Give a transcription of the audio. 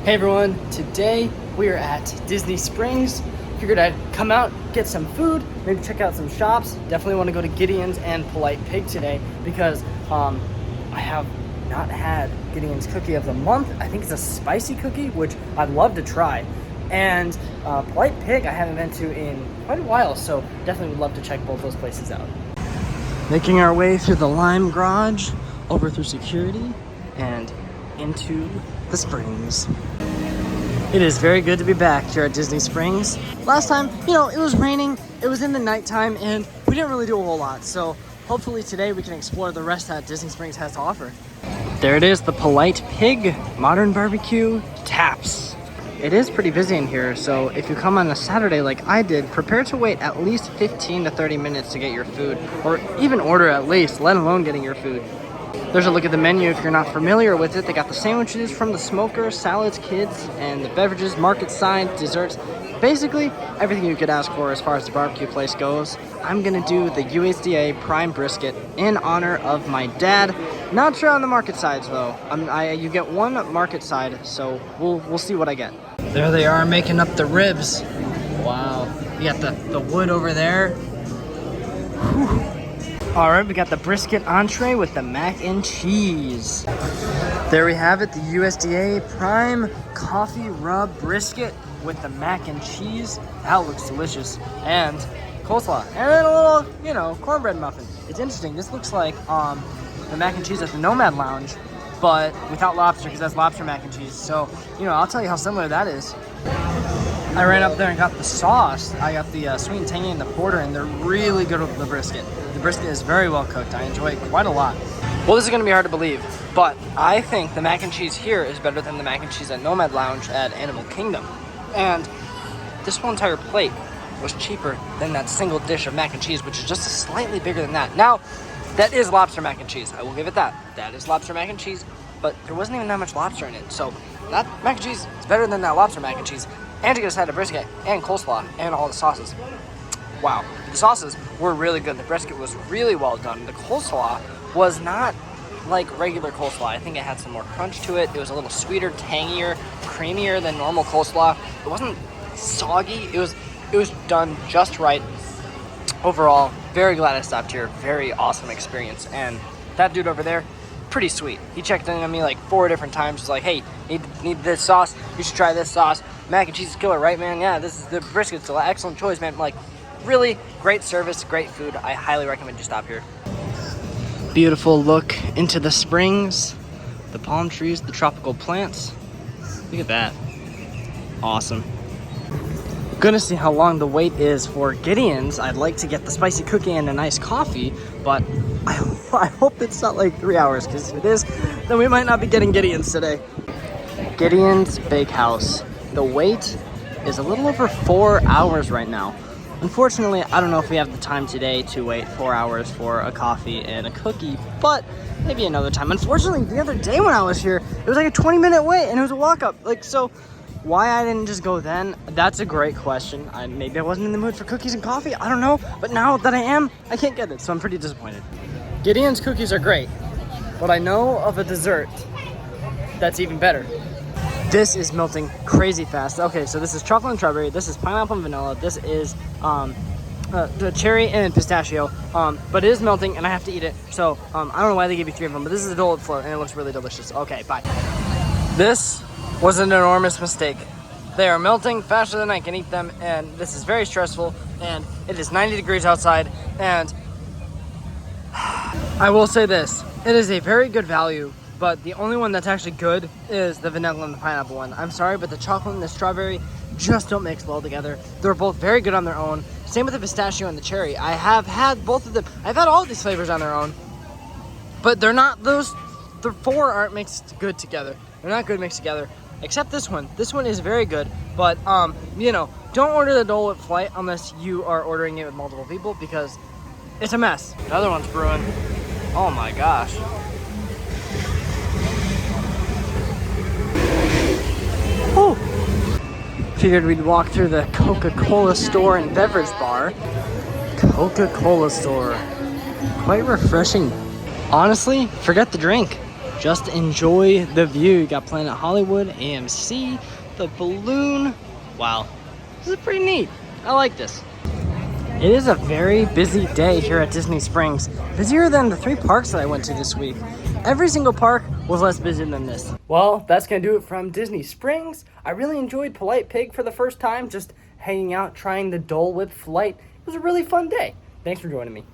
Hey everyone, today we are at Disney Springs. Figured I'd come out, get some food, maybe check out some shops. Definitely want to go to Gideon's and Polite Pig today because I have not had Gideon's cookie of the month. I think it's a spicy cookie, which I'd love to try. And Polite Pig I haven't been to in quite a while, so definitely would love to check both those places out. Making our way through the Lime Garage, over through security, and into the Springs. It is very good to be back here at Disney Springs. Last time, it was raining, it was in the nighttime, and we didn't really do a whole lot. So hopefully today we can explore the rest that Disney Springs has to offer. There it is, the Polite Pig Modern Barbecue Taps. It is pretty busy in here, so if you come on a Saturday like I did, prepare to wait at least 15 to 30 minutes to get your food, or even order at least, let alone getting your food. There's a look at the menu if you're not familiar with it. They got the sandwiches from the smoker, salads, kids, and the beverages, market side, desserts. Basically, everything you could ask for as far as the barbecue place goes. I'm gonna do the USDA prime brisket in honor of my dad. Not sure on the market sides though. You get one market side, so we'll see what I get. There they are making up the ribs. Wow. You got the wood over there. Whew. All right, we got the brisket entree with the mac and cheese. There we have it, the USDA Prime Coffee Rub Brisket with the mac and cheese. That looks delicious. And coleslaw. And then a little, cornbread muffin. It's interesting. This looks like the mac and cheese at the Nomad Lounge, but without lobster, because that's lobster mac and cheese. So, I'll tell you how similar that is. I ran up there and got the sauce. I got the sweet and tangy and the porter, and they're really good with the brisket. The brisket is very well cooked. I enjoy it quite a lot. Well, this is going to be hard to believe, but I think the mac and cheese here is better than the mac and cheese at Nomad Lounge at Animal Kingdom. And this whole entire plate was cheaper than that single dish of mac and cheese, which is just slightly bigger than that. Now, that is lobster mac and cheese. I will give it that. That is lobster mac and cheese, but there wasn't even that much lobster in it. So that mac and cheese is better than that lobster mac and cheese. And you get a side of brisket and coleslaw and all the sauces. Wow. The sauces were really good. The brisket was really well done. The coleslaw was not like regular coleslaw. I think it had some more crunch to it. It was a little sweeter, tangier, creamier than normal coleslaw. It wasn't soggy. It was done just right. Overall, very glad I stopped here. Very awesome experience. And that dude over there, pretty sweet. He checked in on me like 4 different times. He's like, hey, need this sauce. You should try this sauce. Mac and cheese is killer, right, man? Yeah, this is the brisket's an excellent choice, man. Like, really great service, great food. I highly recommend you stop here. Beautiful look into the springs, the palm trees, the tropical plants. Look at that. Awesome. Gonna see how long the wait is for Gideon's. I'd like to get the spicy cookie and a nice coffee, but I hope it's not like 3 hours, because if it is, then we might not be getting Gideon's today. Gideon's Bakehouse. The wait is a little over 4 hours right now. Unfortunately, I don't know if we have the time today to wait 4 hours for a coffee and a cookie, but maybe another time. Unfortunately, the other day when I was here, it was like a 20-minute wait and it was a walk-up. So why I didn't just go then, that's a great question. Maybe I wasn't in the mood for cookies and coffee, I don't know. But now that I am, I can't get it, so I'm pretty disappointed. Gideon's cookies are great, but I know of a dessert that's even better. This is melting crazy fast. Okay, so this is chocolate and strawberry, this is pineapple and vanilla, this is the cherry and pistachio, but it is melting and I have to eat it. So I don't know why they gave you 3 of them, but this is a Dole float and it looks really delicious. Okay, bye. This was an enormous mistake. They are melting faster than I can eat them, and this is very stressful, and it is 90 degrees outside, and I will say this, it is a very good value, but the only one that's actually good is the vanilla and the pineapple one. I'm sorry, but the chocolate and the strawberry just don't mix well together. They're both very good on their own. Same with the pistachio and the cherry. I have had both of them. I've had all these flavors on their own, but they're not those, the 4 aren't mixed good together. They're not good mixed together, except this one. This one is very good, but don't order the Dole at Flight unless you are ordering it with multiple people, because it's a mess. The other one's brewing. Oh my gosh. Whew. Figured we'd walk through the Coca-Cola store and beverage bar. Coca-Cola store. Quite refreshing. Honestly, forget the drink. just enjoy the view. You got Planet Hollywood, AMC, the balloon. Wow, this is pretty neat. I like this. It is a very busy day here at Disney Springs. Busier than the 3 parks that I went to this week. Every single park was less busy than this. Well, that's gonna do it from Disney Springs. I really enjoyed Polite Pig for the first time, just hanging out, trying the Dole Whip flight. It was a really fun day. Thanks for joining me.